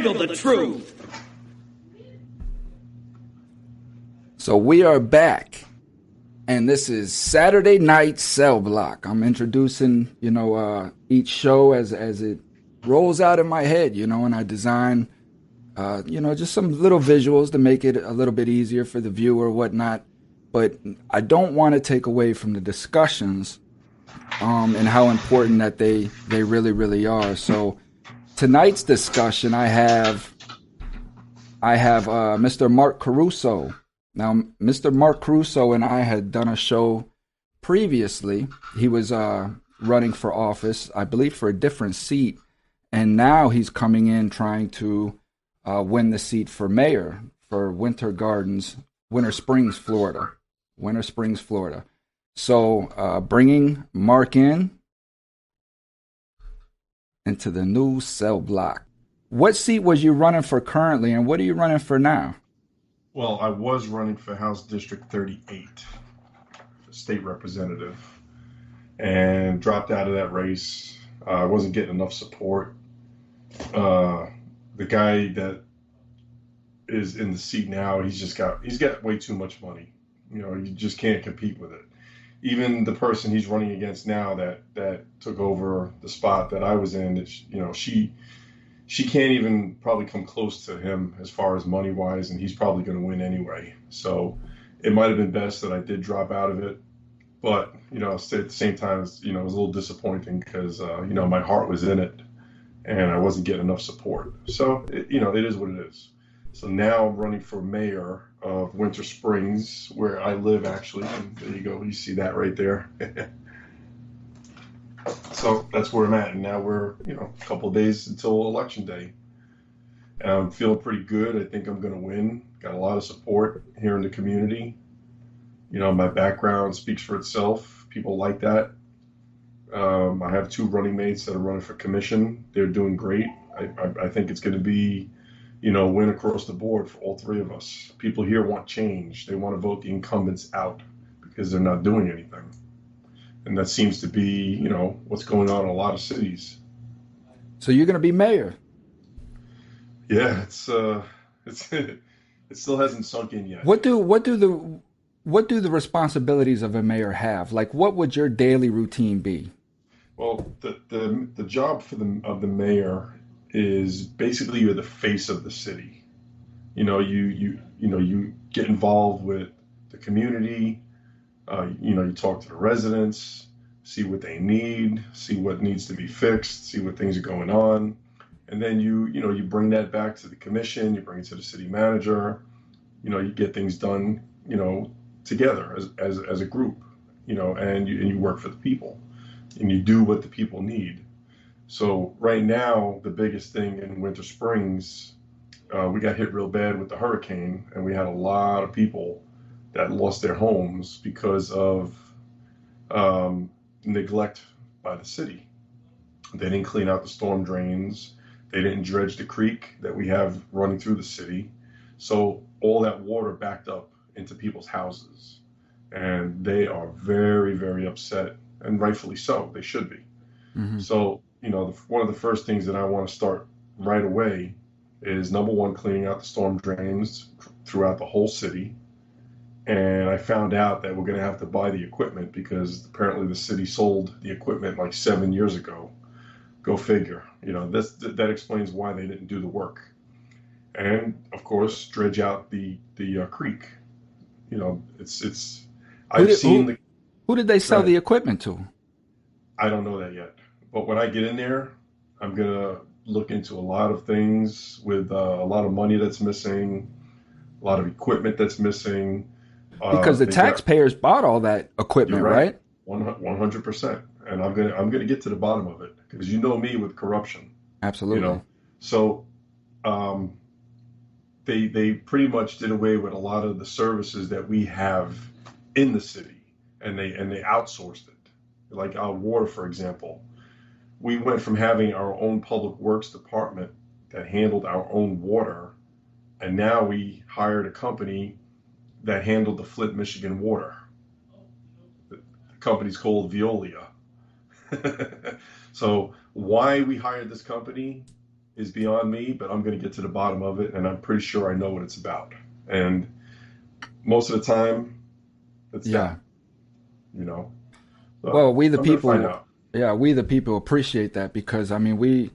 handle the truth. So we are back, and this is Saturday Night Cell Block. I'm introducing, each show as it rolls out in my head, and I design, just some little visuals to make it a little bit easier for the viewer, whatnot. But I don't want to take away from the discussions, and how important that they really, really are. So tonight's discussion, I have Mr. Mark Caruso. Now, Mr. Mark Caruso and I had done a show previously. He was running for office, I believe, for a different seat, and now he's coming in trying to win the seat for mayor for Winter Springs, Florida. So, bringing Mark into the new cell block. What seat was you running for currently, and what are you running for now? Well, I was running for House District 38, for state representative, and dropped out of that race. I wasn't getting enough support. The guy that is in the seat now, he's got way too much money. You just can't compete with it. Even the person he's running against now that took over the spot that I was in, she can't even probably come close to him as far as money wise, and he's probably going to win anyway. So it might have been best that I did drop out of it, but at the same time, it was a little disappointing because my heart was in it, and I wasn't getting enough support. So it is what it is. So now I'm running for mayor of Winter Springs, where I live actually. And there you go, you see that right there. So that's where I'm at, and now we're a couple of days until election day, and I'm feeling pretty good. I think I'm going to win. Got a lot of support here in the community. My background speaks for itself. People like that. I have 2 running mates that are running for commission. They're doing great. I think it's going to be win across the board for all 3 of us. People here want change. They want to vote the incumbents out because they're not doing anything. And that seems to be, what's going on in a lot of cities. So you're going to be mayor? Yeah, it still hasn't sunk in yet. What do the responsibilities of a mayor have? Like, what would your daily routine be? Well, the job of the mayor is basically you're the face of the city. You get involved with the community. You talk to the residents, see what they need, see what needs to be fixed, see what things are going on, and then you bring that back to the commission. You bring it to the city manager. You get things done, together as a group, and you work for the people, and you do what the people need. So right now, the biggest thing in Winter Springs, we got hit real bad with the hurricane, and we had a lot of people that lost their homes because of neglect by the city. They didn't clean out the storm drains. They didn't dredge the creek that we have running through the city. So all that water backed up into people's houses. And they are very, very upset, and rightfully so. They should be. Mm-hmm. So, one of the first things that I want to start right away is, number one, cleaning out the storm drains throughout the whole city. And I found out that we're going to have to buy the equipment because apparently the city sold the equipment like 7 years ago. Go figure. That explains why they didn't do the work. And of course, dredge out the creek. Who did they sell the equipment to? I don't know that yet. But when I get in there, I'm going to look into a lot of things with a lot of money that's missing, a lot of equipment that's missing. Because the taxpayers bought all that equipment, right? 100%. And I'm gonna get to the bottom of it because me with corruption. Absolutely. So they pretty much did away with a lot of the services that we have in the city, and they outsourced it. Like our water, for example, we went from having our own public works department that handled our own water, and now we hired a company that handled the Flint, Michigan water. The company's called Veolia. So why we hired this company, is beyond me, but I'm going to get to the bottom of it, and I'm pretty sure I know what it's about. And most of the time, it's Yeah. that, you know. So Well, we the I'm going to find people, out. yeah, we the people appreciate that because I mean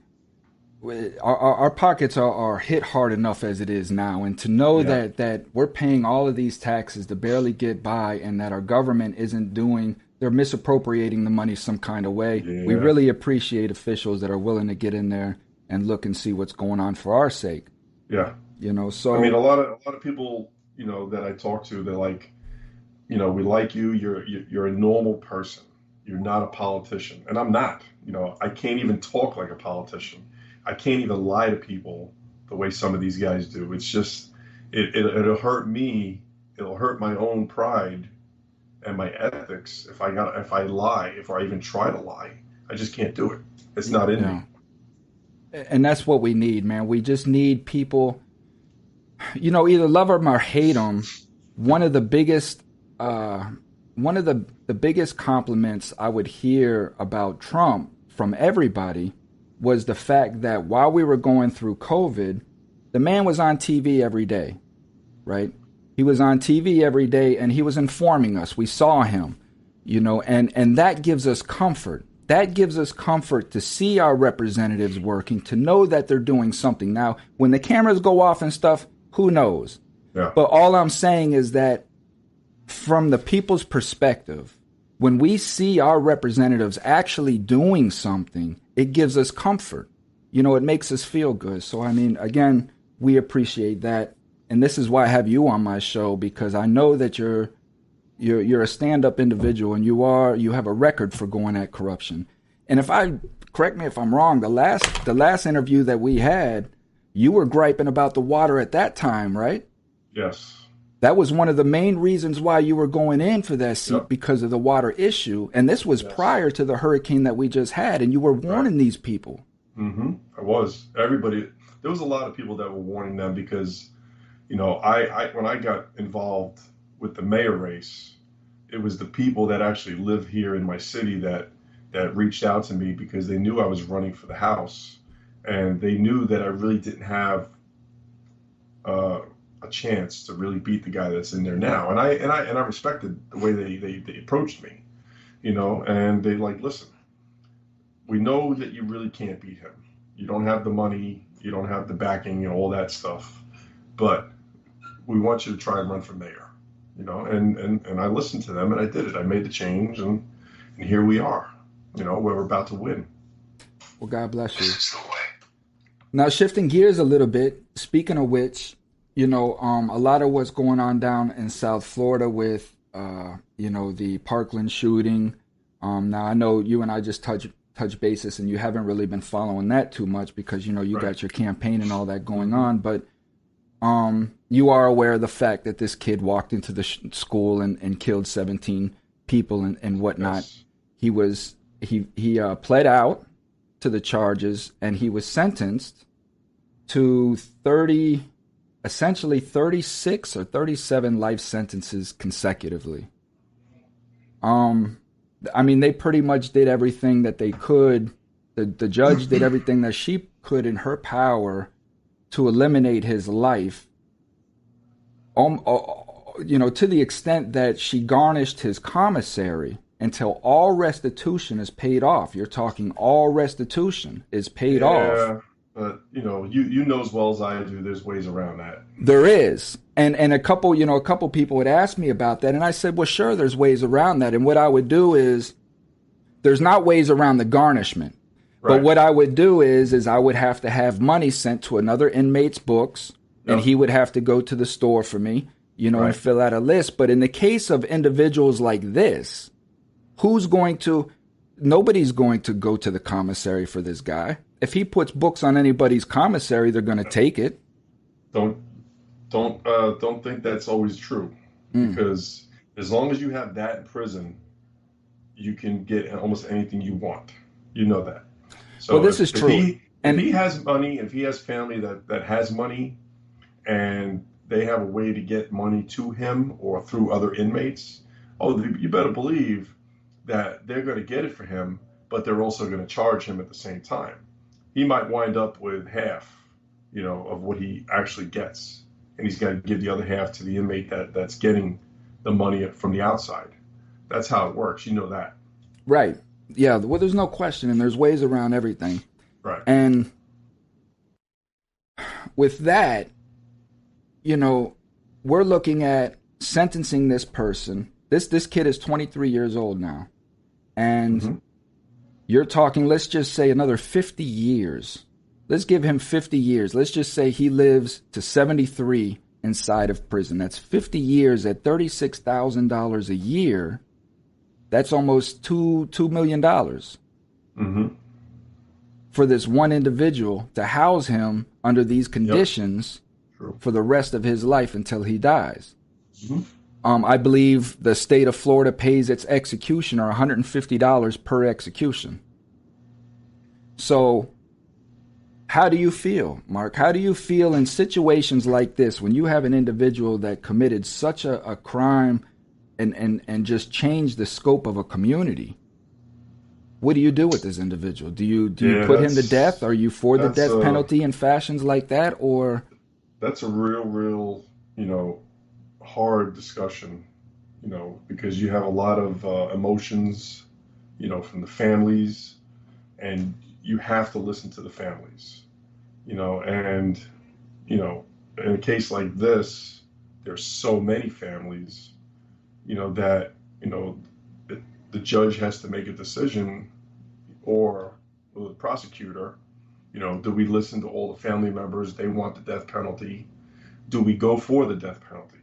our pockets are hit hard enough as it is now, and to know Yeah, that we're paying all of these taxes to barely get by, and that our government isn't doing, they're misappropriating the money some kind of way. We yeah, really appreciate officials that are willing to get in there and look and see what's going on for our sake. yeah. You know, I mean, so a lot of people, that I talk to, they're like, we like you. You're a normal person. You're not a politician, and I'm not. I can't even talk like a politician. I can't even lie to people the way some of these guys do. It's just it'll hurt me. It'll hurt my own pride and my ethics if I lie, if I even try to lie. I just can't do it. It's not in yeah, me. and that's what we need, man. We just need people, either love them or hate them. One of the biggest, uh, one of the biggest compliments I would hear about Trump from everybody was the fact that while we were going through COVID, the man was on TV every day, right? He was on TV every day and he was informing us. We saw him, and that gives us comfort. That gives us comfort to see our representatives working, to know that they're doing something. Now, when the cameras go off and stuff, who knows? Yeah, But all I'm saying is that from the people's perspective, when we see our representatives actually doing something, it gives us comfort. It makes us feel good. So, I mean, again, we appreciate that. And this is why I have you on my show, because I know that you're a stand-up individual and you have a record for going at corruption. And correct me if I'm wrong, the last interview that we had, you were griping about the water at that time, right? yes, That was one of the main reasons why you were going in for that seat, yep, because of the water issue. And this was yes, prior to the hurricane that we just had, and you were right. warning these people. I was. Everybody, there was a lot of people that were warning them because, I when I got involved with the mayor race, it was the people that actually live here in my city that reached out to me because they knew I was running for the House, and they knew that I really didn't have uh, a chance to really beat the guy that's in there now. And I respected the way they approached me, and they like, listen, we know that you really can't beat him. You don't have the money, you don't have the backing and all that stuff, but we want you to try and run for mayor, and I listened to them and I did it. I made the change, and here we are, where we're about to win. Well, God bless you. This is the way. Now, shifting gears a little bit, speaking of which, a lot of what's going on down in South Florida with, the Parkland shooting. Now, I know you and I just touch basis, and you haven't really been following that too much because, you Right. got your campaign and all that going Mm-hmm. on. But you are aware of the fact that this kid walked into the school and killed 17 people and whatnot. Yes. He pled out to the charges, and he was sentenced to essentially 36 or 37 life sentences consecutively. I mean, they pretty much did everything that they could. The judge did everything that she could in her power to eliminate his life. To the extent that she garnished his commissary until all restitution is paid off. You're talking all restitution is paid off. Yeah, but you know as well as I do, there's ways around that. There is. And a couple people would ask me about that, and I said, well, sure, there's ways around that. And what I would do is, there's not ways around the garnishment. But Right. what I would do is I would have to have money sent to another inmate's books, and Yep. he would have to go to the store for me, and Right. fill out a list. But in the case of individuals like this, nobody's going to go to the commissary for this guy. If he puts books on anybody's commissary, they're going to take it. Don't don't think that's always true, because as long as you have that in prison, you can get almost anything you want. You know that. So Well, this is if true. if And he has money, if he has family that has money, and they have a way to get money to him or through other inmates, you better believe that they're going to get it for him, but they're also going to charge him at the same time. he might wind up with half, of what he actually gets, and he's got to give the other half to the inmate that's getting the money from the outside. That's how it works. You know that. Right. Yeah. Well, there's no question, and there's ways around everything. Right. And with that, we're looking at sentencing this person. This kid is 23 years old now. And you're talking, let's just say another 50 years. Let's give him 50 years. Let's just say he lives to 73 inside of prison. That's 50 years at $36,000 a year. That's almost $2 million for this one individual to house him under these conditions for the rest of his life until he dies. I believe the state of Florida pays its executioner $150 per execution. So how do you feel, Mark? How do you feel in situations like this when you have an individual that committed such a crime and just changed the scope of a community? What do you do with this individual? Do you put him to death? Are you for the death penalty in fashions like that? Or that's a real, hard discussion, because you have a lot of emotions, from the families, and you have to listen to the families, and, in a case like this, there's so many families, that, the judge has to make a decision, or the prosecutor, do we listen to all the family members? They want the death penalty. Do we go for the death penalty?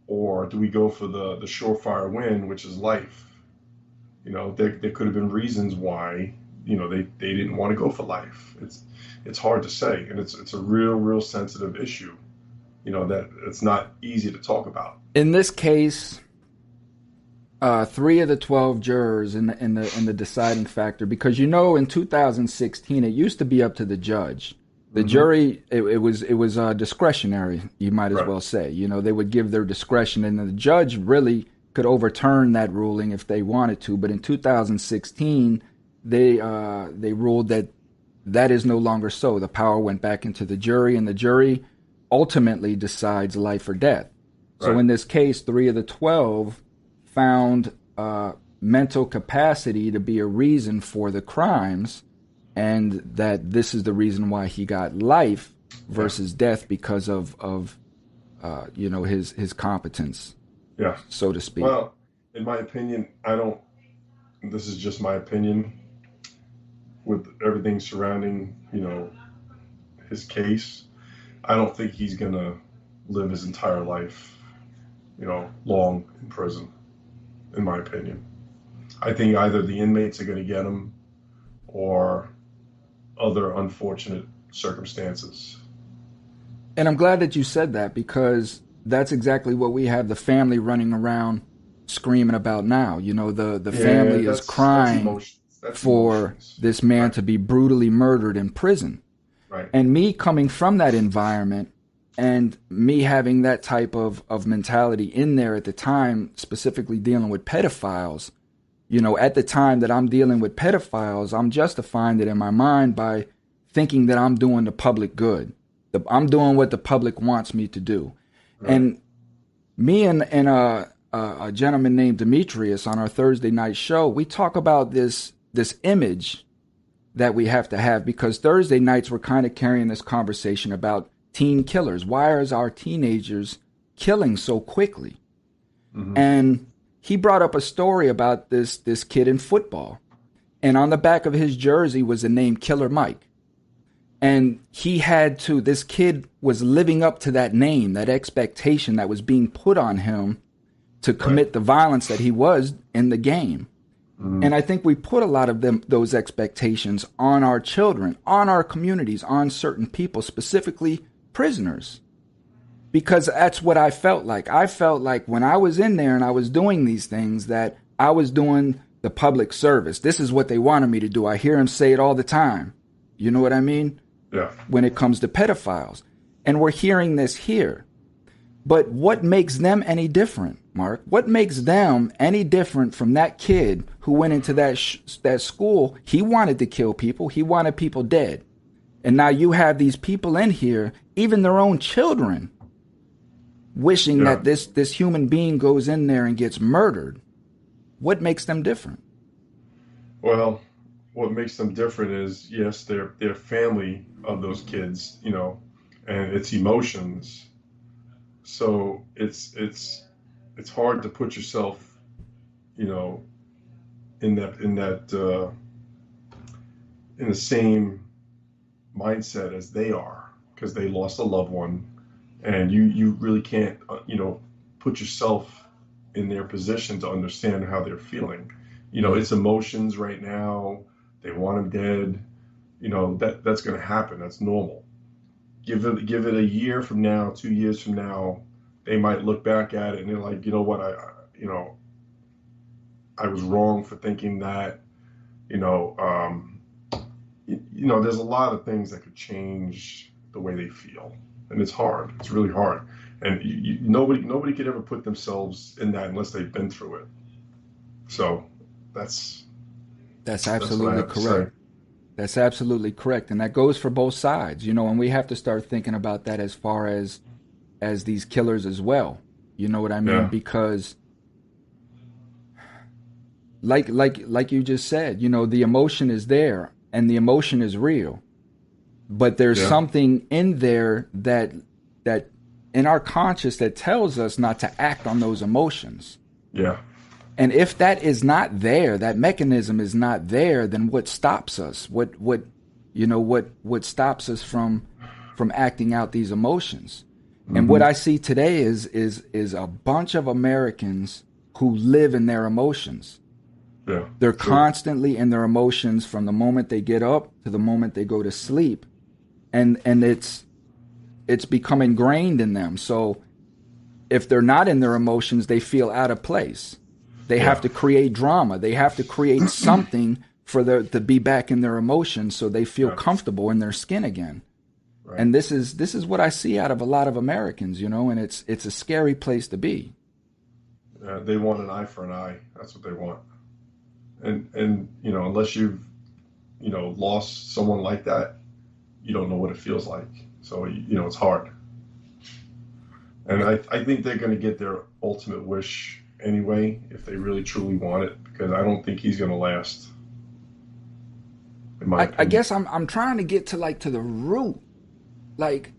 Or do we go for the surefire win, which is life? There could have been reasons why, they didn't want to go for life. It's hard to say, and it's a real sensitive issue, that it's not easy to talk about. In this case, 3 of the 12 jurors in the deciding factor, because in 2016 it used to be up to the judge. The jury, it was discretionary, you might as well say. They would give their discretion, and the judge really could overturn that ruling if they wanted to. But in 2016, they ruled that is no longer so. The power went back into the jury, and the jury ultimately decides life or death. Right. So in this case, 3 of the 12 found mental capacity to be a reason for the crimes, and that this is the reason why he got life versus death because of his competence, so to speak. Well, in my opinion, this is just my opinion, with everything surrounding, his case, I don't think he's going to live his entire life, long in prison, in my opinion. I think either the inmates are going to get him or other unfortunate circumstances. And I'm glad that you said that, because that's exactly what we have the family running around screaming about now. The family is crying for this man to be brutally murdered in prison. Right. And me coming from that environment and me having that type of mentality in there at the time, specifically dealing with pedophiles, at the time that I'm dealing with pedophiles, I'm justifying it in my mind by thinking that I'm doing the public good. I'm doing what the public wants me to do. Right. And me and a gentleman named Demetrius on our Thursday night show, we talk about this image that we have to have, because Thursday nights we're kind of carrying this conversation about teen killers. Why is our teenagers killing so quickly? And he brought up a story about this kid in football. And on the back of his jersey was the name Killer Mike. And this kid was living up to that name, that expectation that was being put on him to commit the violence that he was in the game. And I think we put a lot of those expectations on our children, on our communities, on certain people, specifically prisoners. Because that's what I felt like. I felt like when I was in there and I was doing these things, that I was doing the public service. This is what they wanted me to do. I hear him say it all the time. You know what I mean? Yeah. When it comes to pedophiles. And we're hearing this here. But what makes them any different, Mark? What makes them any different from that kid who went into that school? He wanted to kill people. He wanted people dead. And now you have these people in here, even their own children, wishing Yeah. that this human being goes in there and gets murdered. What makes them different? Well, what makes them different is, yes, they're family of those kids, and it's emotions. So it's hard to put yourself, you know, in the same mindset as they are, because they lost a loved one, and you really can't, put yourself in their position to understand how they're feeling. It's emotions right now. They want him dead. That's going to happen. That's normal. Give it a year from now, 2 years from now, they might look back at it and they're like, you know what, I was wrong for thinking that. There's a lot of things that could change the way they feel, and it's hard. It's really hard, and nobody could ever put themselves in that unless they've been through it. So that's absolutely correct. That's absolutely correct, and that goes for both sides, and we have to start thinking about that as far as these killers as well. You know what I mean? Yeah. Because like you just said, the emotion is there and the emotion is real, but there's something in there that in our conscious that tells us not to act on those emotions. Yeah. And if that is not there, that mechanism is not there, then what stops us? What stops us from acting out these emotions? Mm-hmm. And what I see today is a bunch of Americans who live in their emotions. Yeah. They're constantly in their emotions from the moment they get up to the moment they go to sleep. And it's become ingrained in them. So if they're not in their emotions, they feel out of place. They have to create drama. They have to create something to be back in their emotions so they feel comfortable in their skin again. Right. And this is what I see out of a lot of Americans, and it's a scary place to be. They want an eye for an eye. That's what they want. And unless you've lost someone like that, you don't know what it feels like. So it's hard. And I think they're going to get their ultimate wish anyway, if they really truly want it, because I don't think he's going to last. I guess I'm trying to get to the root. Like,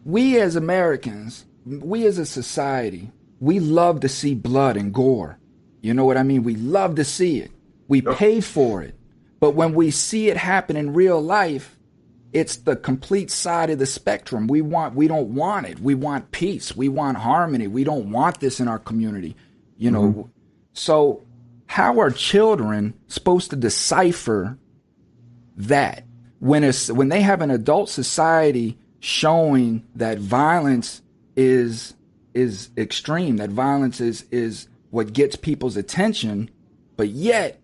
we as Americans, we as a society, we love to see blood and gore. You know what I mean? We love to see it. We pay for it. But when we see it happen in real life, it's the complete side of the spectrum. We don't want it. We want peace. We want harmony. We don't want this in our community. So how are children supposed to decipher that when they have an adult society showing that violence is extreme, that violence is what gets people's attention, but yet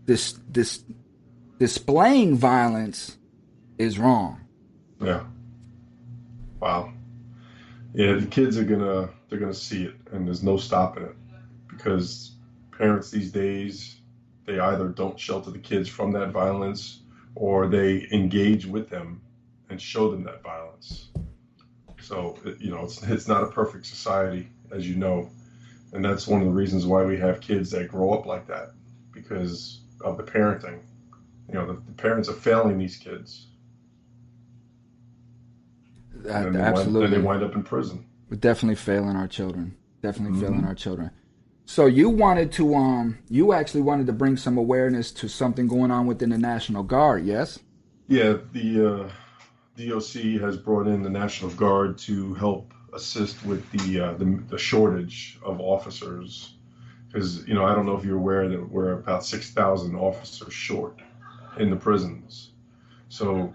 this displaying violence is wrong? Yeah. Wow. Yeah, the kids they're gonna see it, and there's no stopping it, because parents these days, they either don't shelter the kids from that violence, or they engage with them and show them that violence. So it's not a perfect society, as you know, and that's one of the reasons why we have kids that grow up like that, because of the parenting. The parents are failing these kids. Absolutely. And they wind up in prison. We're definitely failing our children. Failing our children. So you actually wanted to bring some awareness to something going on within the National Guard, yes? Yeah, the DOC has brought in the National Guard to help assist with the shortage of officers, because I don't know if you're aware that we're about 6,000 officers short in the prisons. So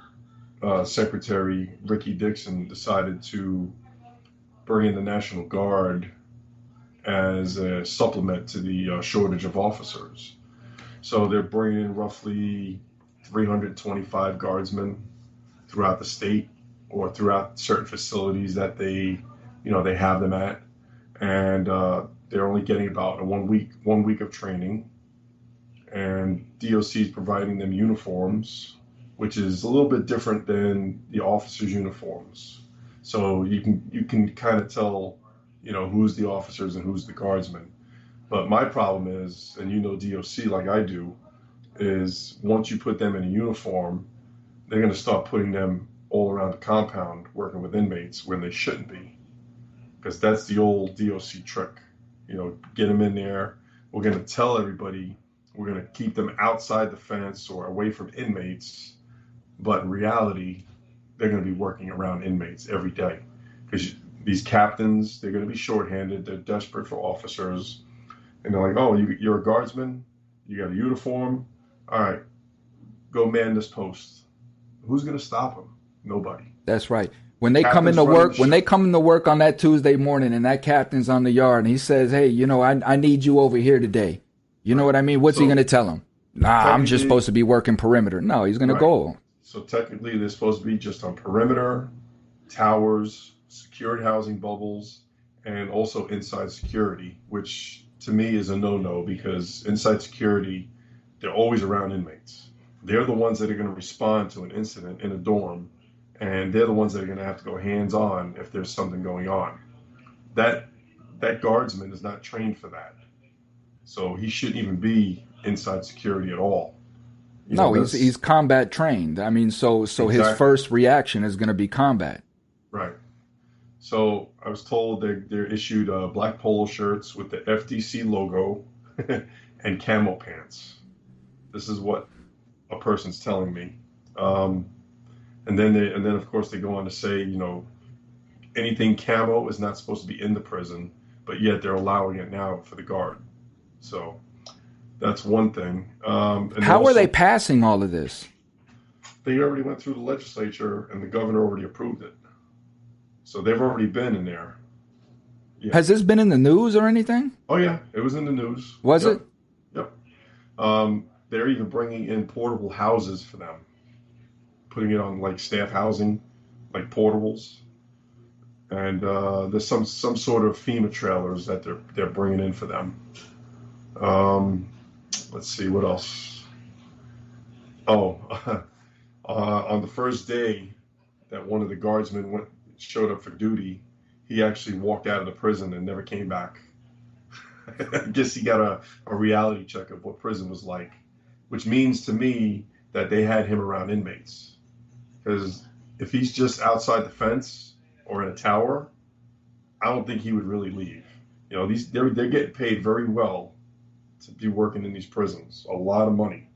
Secretary Ricky Dixon decided to bring in the National Guard as a supplement to the shortage of officers. So they're bringing in roughly 325 guardsmen throughout the state, or throughout certain facilities that they have them at, and they're only getting about a 1 week of training, and DOC is providing them uniforms which is a little bit different than the officers' uniforms. So you can kind of tell, who's the officers and who's the guardsmen. But my problem is, and DOC like I do, is once you put them in a uniform, they're going to start putting them all around the compound working with inmates when they shouldn't be. Because that's the old DOC trick. Get them in there. We're going to tell everybody we're going to keep them outside the fence or away from inmates. But in reality, they're going to be working around inmates every day. Because these captains, they're going to be shorthanded. They're desperate for officers. And they're like, oh, you're a guardsman? You got a uniform? All right, go man this post. Who's going to stop them? Nobody. That's right. When they come into work, on that Tuesday morning and that captain's on the yard and he says, hey, I need you over here today. You know what I mean? What's he going to tell him? Nah, I'm just supposed to be working perimeter. No, he's going to go. So technically they're supposed to be just on perimeter, towers, secured housing bubbles, and also inside security, which to me is a no-no because inside security, they're always around inmates. They're the ones that are going to respond to an incident in a dorm, and they're the ones that are going to have to go hands-on if there's something going on. That guardsman is not trained for that. So he shouldn't even be inside security at all. He's combat trained. I mean, so exactly. His first reaction is going to be combat. Right. So I was told they're issued black polo shirts with the FDC logo and camo pants. This is what a person's telling me. And then of course they go on to say, anything camo is not supposed to be in the prison, but yet they're allowing it now for the guard. So that's one thing. How are they passing all of this? They already went through the legislature and the governor already approved it. So they've already been in there. Yeah. Has this been in the news or anything? Oh, yeah. It was in the news. Was it? Yep. They're even bringing in portable houses for them, putting it on like staff housing, like portables. And there's some sort of FEMA trailers that they're bringing in for them. Let's see, what else? Oh, on the first day that one of the guardsmen showed up for duty, he actually walked out of the prison and never came back. I guess he got a reality check of what prison was like, which means to me that they had him around inmates. Because if he's just outside the fence or in a tower, I don't think he would really leave. They're getting paid very well to be working in these prisons. A lot of money.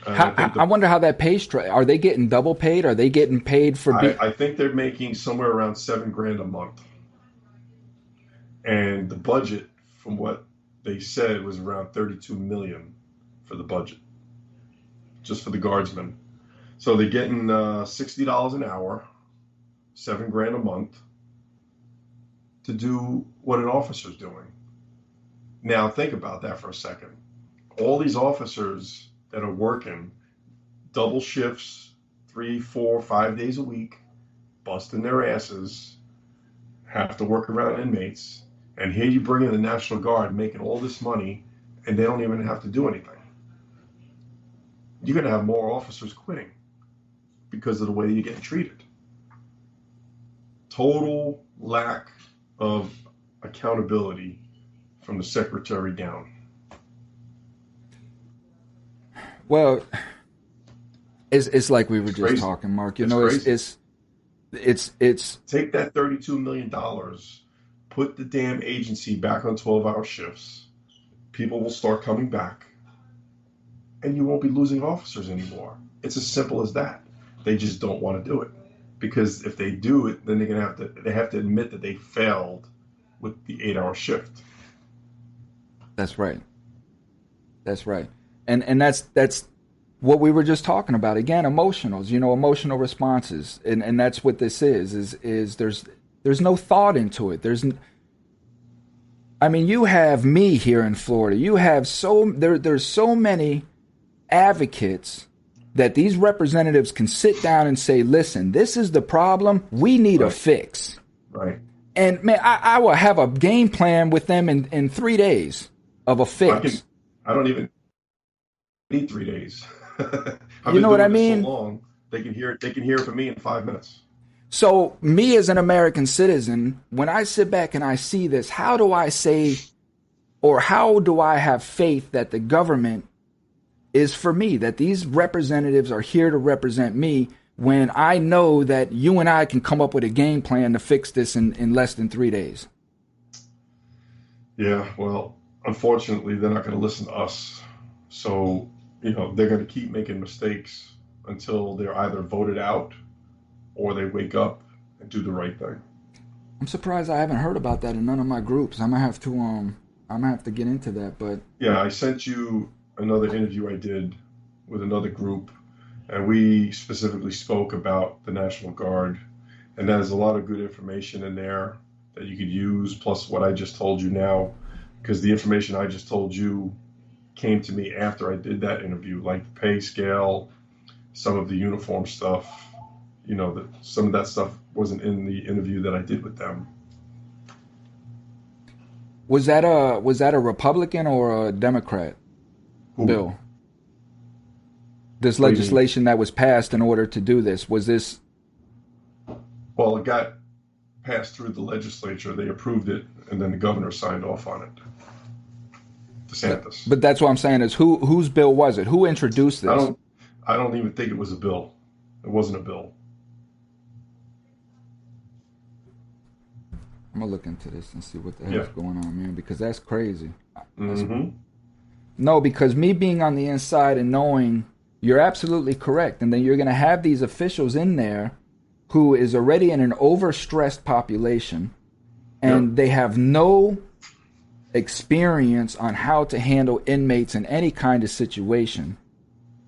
I wonder how that pays. Are they getting double paid? Are they getting paid for? I think they're making somewhere around $7,000 a month, and the budget, from what they said, was around $32 million for the budget, just for the guardsmen. So they're getting $60 an hour, $7,000 a month, to do what an officer's doing. Now think about that for a second. All these officers that are working double shifts, 3, 4, 5 days a week, busting their asses, have to work around inmates, and here you bring in the National Guard making all this money, and they don't even have to do anything. You're going to have more officers quitting because of the way you're getting treated. Total lack of accountability from the secretary down. Well, it's like we were just talking, Mark. It's take that $32 million, put the damn agency back on 12-hour shifts. People will start coming back, and you won't be losing officers anymore. It's as simple as that. They just don't want to do it, because if they do it, then they have to admit that they failed with the 8-hour shift. That's right. That's right. And that's what we were just talking about. Again, emotionals, emotional responses. And that's what this is there's no thought into it. You have me here in Florida. You have there's so many advocates that these representatives can sit down and say, listen, this is the problem. We need a fix. Right. And man, I will have a game plan with them in 3 days of a fix. I don't even need 3 days. I've You been know what I doing this so mean? long. They can hear it. They can hear it from me in 5 minutes. So, me as an American citizen, when I sit back and I see this, how do I say, or how do I have faith that the government is for me, that these representatives are here to represent me when I know that you and I can come up with a game plan to fix this in less than 3 days? Yeah, well, unfortunately, they're not going to listen to us. So, they're going to keep making mistakes until they're either voted out or they wake up and do the right thing. I'm surprised I haven't heard about that in none of my groups. I'm gonna have to get into that, but Yeah, I sent you another interview I did with another group, and we specifically spoke about the National Guard, and there's a lot of good information in there that you could use, plus what I just told you now, because the information I just told you came to me after I did that interview, like the pay scale, some of the uniform stuff. That some of that stuff wasn't in the interview that I did with them. was that a Republican or a Democrat Who? bill? This What do you mean? legislation that was passed in order to do this, was this? Well, it got passed through the legislature. They approved it, and then the governor signed off on it. DeSantis. But that's what I'm saying is whose bill was it? Who introduced I this? don't. I don't even think it was a bill. It wasn't a bill. I'm gonna look into this and see what the Yeah. hell's going on, man, because that's crazy. That's, Mm-hmm. no, because me being on the inside and knowing you're absolutely correct, and then you're gonna have these officials in there who is already in an overstressed population, and Yep. they have no experience on how to handle inmates in any kind of situation,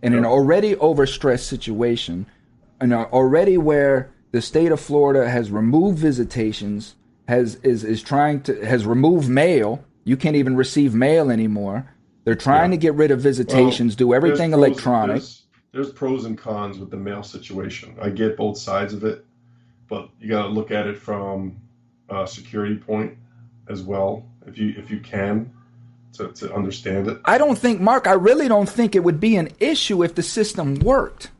in an Yep. already overstressed situation, and already where the state of Florida has removed visitations, has removed mail. You can't even receive mail anymore. They're trying Yeah. to get rid of Well, visitations, do there's everything pros. electronic. There's pros and cons with the mail situation. I get both sides of it, but you got to look at it from a security point as well, if you can, to understand it. I don't think, Mark, I really don't think it would be an issue if the system worked.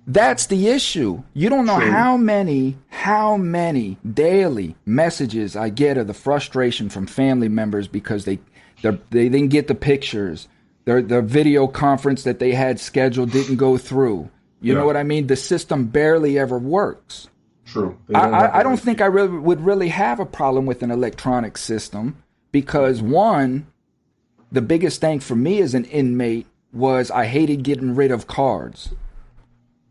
That's the issue. You don't know True. how many daily messages I get of the frustration from family members because they didn't get the pictures. Their video conference that they had scheduled didn't go through. You know Yeah. what I mean? The system barely ever works. True. They don't have the I don't right think I would really have a problem with an electronic system because, one, the biggest thing for me as an inmate was I hated getting rid of cards.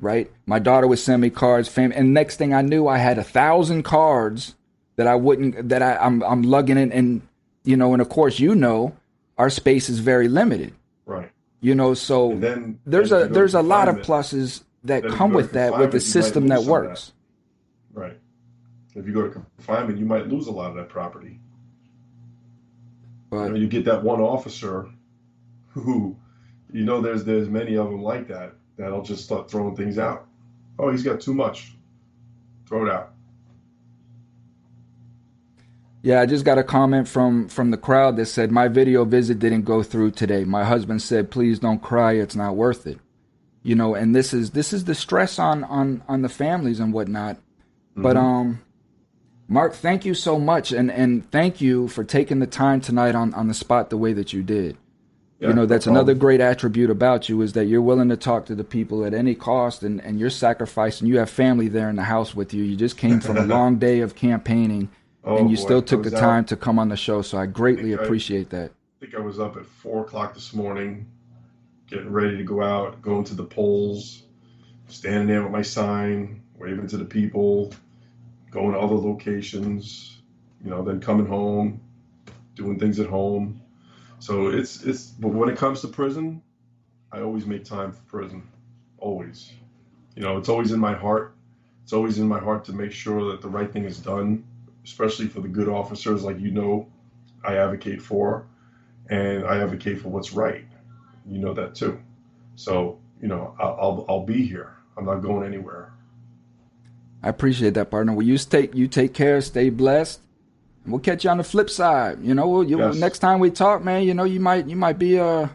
Right? My daughter would send me cards, and next thing I knew, I had 1,000 cards that I'm lugging in, and and of course, our space is very limited. Right. So And then there's if you go there's to a lot of confinement, pluses that then if come you go to with that, with the confinement, you might system lose that some of works. Right. If you go to confinement, you might lose a lot of that property. But You get that one officer who, there's many of them like that that'll just start throwing things out. Oh, he's got too much. Throw it out. yeah, I just got a comment from the crowd that said my video visit didn't go through today. My husband said, "Please don't cry. It's not worth it." And this is the stress on the families and whatnot. But Mark, thank you so much, and thank you for taking the time tonight on the spot the way that you did. Yeah, That's no another problem. great attribute about you is that you're willing to talk to the people at any cost, and you're sacrificing. You have family there in the house with you. You just came from a long day of campaigning, Oh and you boy, still I took the was time out. to come on the show. So I greatly I appreciate that. think I was up at 4 o'clock this morning, getting ready to go out, going to the polls, standing there with my sign, waving to the people, going to other locations, then coming home, doing things at home. So but when it comes to prison, I always make time for prison. Always. It's always in my heart. It's always in my heart to make sure that the right thing is done, especially for the good officers like I advocate for, and I advocate for what's right. You know that too. So, I'll be here. I'm not going anywhere. I appreciate that, partner. Well, you take care, stay blessed, and we'll catch you on the flip side. Yes. Next time we talk, man, you might be a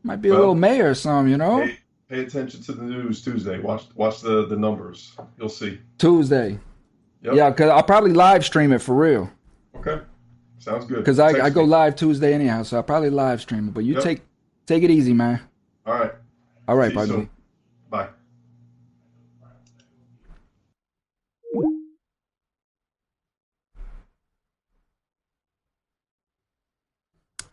Well, little mayor or something. Hey, Pay attention to the news Tuesday. Watch the numbers. You'll see. Tuesday. Yep. Yeah, because I'll probably live stream it for real. Okay. Sounds good. Because I Text go me. live Tuesday anyhow, so I'll probably live stream it. But you Yep. take it easy, man. All right. All right, See you buddy. soon. Bye.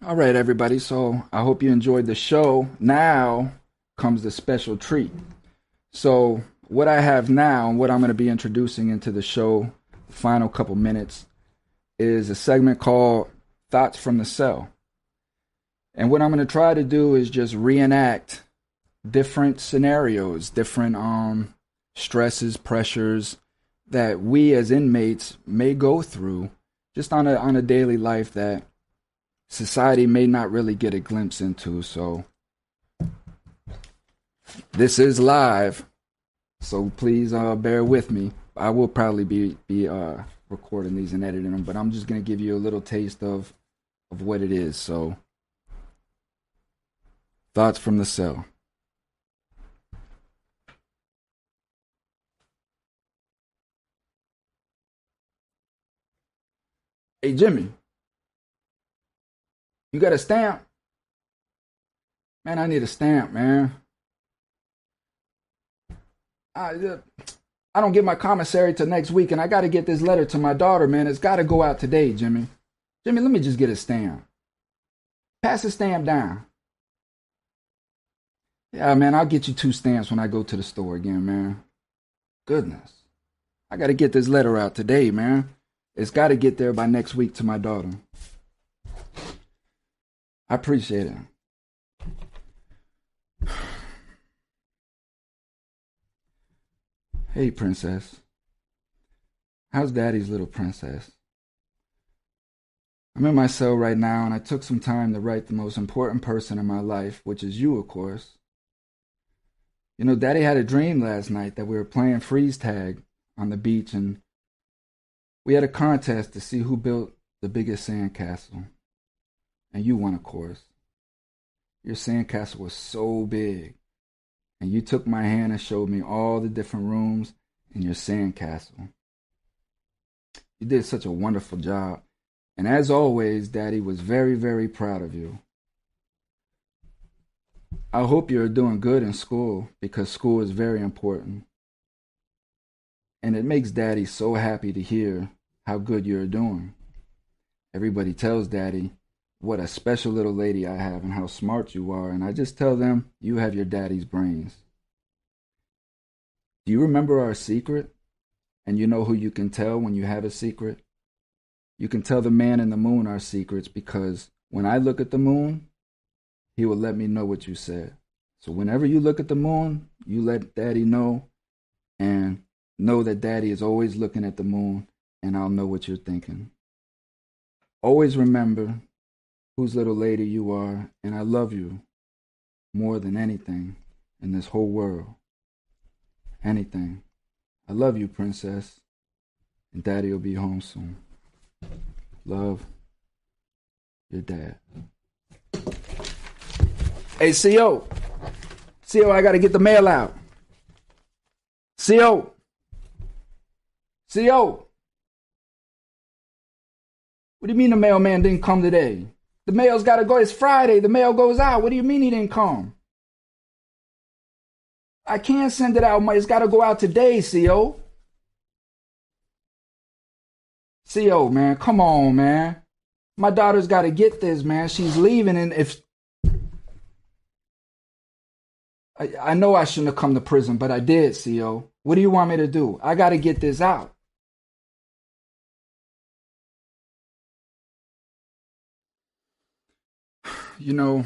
All right, everybody. So I hope you enjoyed the show. Now comes the special treat. So what I have now and what I'm going to be introducing into the show, the final couple minutes, is a segment called Thoughts from the Cell. And what I'm going to try to do is just reenact different scenarios, different stresses, pressures that we as inmates may go through just on a daily life that society may not really get a glimpse into. So this is live, so please bear with me. I will probably be recording these and editing them, but I'm just going to give you a little taste of what it is. So thoughts from the cell. Hey, Jimmy, you got a stamp? Man, I need a stamp, man. I don't get my commissary till next week, and I got to get this letter to my daughter, man. It's got to go out today, Jimmy. Jimmy, let me just get a stamp. Pass the stamp down. Yeah, man, I'll get you 2 stamps when I go to the store again, man. Goodness. I got to get this letter out today, man. It's got to get there by next week to my daughter. I appreciate it. Hey, princess. How's daddy's little princess? I'm in my cell right now, and I took some time to write the most important person in my life, which is you, of course. You know, daddy had a dream last night that we were playing freeze tag on the beach, and we had a contest to see who built the biggest sandcastle. And you won, of course. Your sandcastle was so big. And you took my hand and showed me all the different rooms in your sandcastle. You did such a wonderful job. And as always, Daddy was very, very proud of you. I hope you're doing good in school, because school is very important. And it makes Daddy so happy to hear how good you're doing. Everybody tells Daddy what a special little lady I have and how smart you are, and I just tell them you have your daddy's brains. Do you remember our secret? And you know who you can tell when you have a secret? You can tell the man in the moon our secrets, because when I look at the moon, he will let me know what you said. So whenever you look at the moon, you let Daddy know, and know that Daddy is always looking at the moon, and I'll know what you're thinking. Always remember whose little lady you are, and I love you more than anything in this whole world. Anything. I love you, princess, and Daddy will be home soon. Love, your dad. Hey, CO. CO, I got to get the mail out. CO. CO. What do you mean the mailman didn't come today? The mail's got to go. It's Friday. The mail goes out. What do you mean he didn't come? I can't send it out. It's got to go out today, CO. CO, man. Come on, man. My daughter's got to get this, man. She's leaving, and if... I know I shouldn't have come to prison, but I did, CO. What do you want me to do? I got to get this out. You know,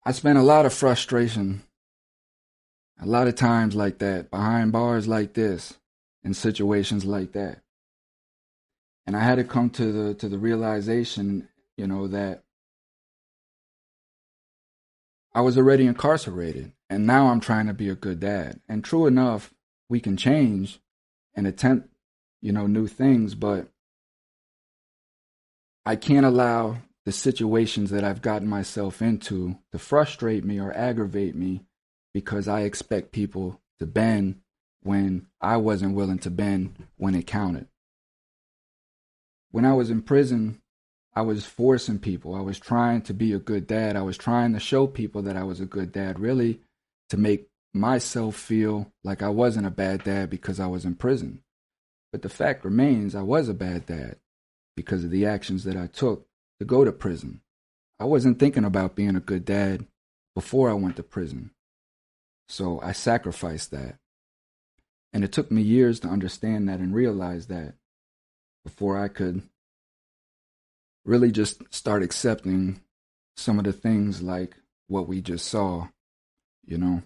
I spent a lot of frustration, a lot of times like that, behind bars like this, in situations like that. And I had to come to the realization, that I was already incarcerated, and now I'm trying to be a good dad. And true enough, we can change and attempt, new things, but I can't allow the situations that I've gotten myself into to frustrate me or aggravate me because I expect people to bend when I wasn't willing to bend when it counted. When I was in prison, I was forcing people. I was trying to be a good dad. I was trying to show people that I was a good dad, really to make myself feel like I wasn't a bad dad because I was in prison. But the fact remains, I was a bad dad because of the actions that I took to go to prison. I wasn't thinking about being a good dad before I went to prison. So I sacrificed that. And it took me years to understand that and realize that before I could really just start accepting some of the things like what we just saw, you know.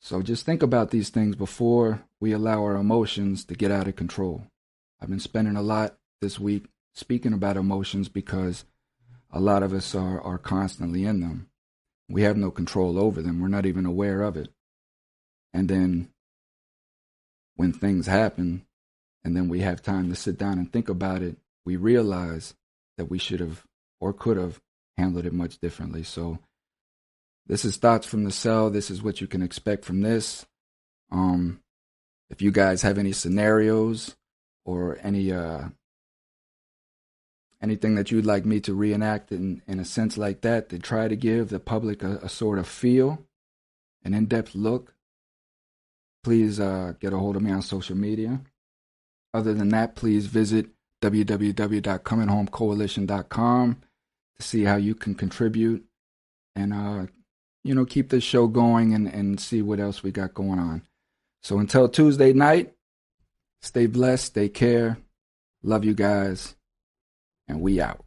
So just think about these things before we allow our emotions to get out of control. I've been spending a lot this week speaking about emotions because a lot of us are constantly in them. We have no control over them. We're not even aware of it. And then when things happen, and then we have time to sit down and think about it, we realize that we should have or could have handled it much differently. So this is Thoughts from the Cell. This is what you can expect from this. If you guys have any scenarios or anything that you'd like me to reenact in a sense like that, to try to give the public a sort of feel, an in-depth look, please get a hold of me on social media. Other than that, please visit www.cominghomecoalition.com to see how you can contribute and, keep this show going and see what else we got going on. So until Tuesday night, stay blessed, stay care. Love you guys, and we out.